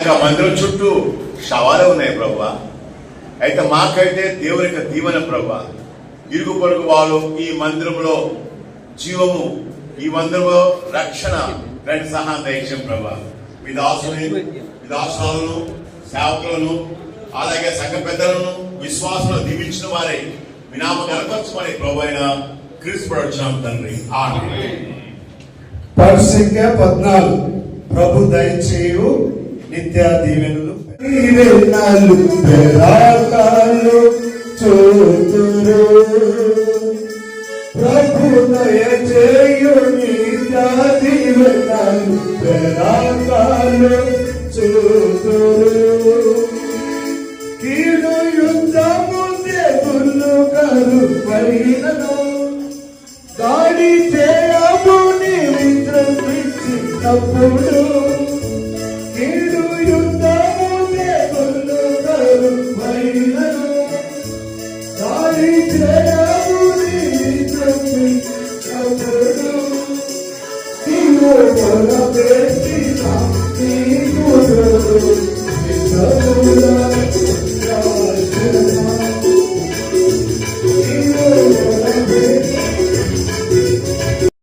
మందిరం చుట్టూ శవాలు ఉన్నాయి ప్రభా. అయితే మాకైతే దేవుని యొక్క దీవెన ప్రభా. ఇరుగు పొరుగు వాళ్ళు ఈ మందిరంలో జీవము, ఈ మందిరంలో రక్షణ రెండు సహాయం దయచేయం ప్రభా. మీ దాసులను సేవకులను అలాగే సంఘ పెద్దలను విశ్వాసులను దీవించిన వారే మీ నామ కనపరచమని ప్రభు అయిన క్రీస్తు పడుచున్నాం తండ్రి. ఆమేన్. సంఖ్య 14 ప్రభు దయచేయు నిత్య దీవెనలు చూతురు. ప్రభు దయచేయు నిత్య దీవెనలు చూతురు. కీడు యుద్ధము తెగులు కరువైనను దాడి చేయముని విజృంభించినప్పుడు కీడు యుద్ధము తెగులు కరువైనను దాడి చేయముని విజృంభించినప్పుడు నీవు పొరబెట్టిన నీ గురువు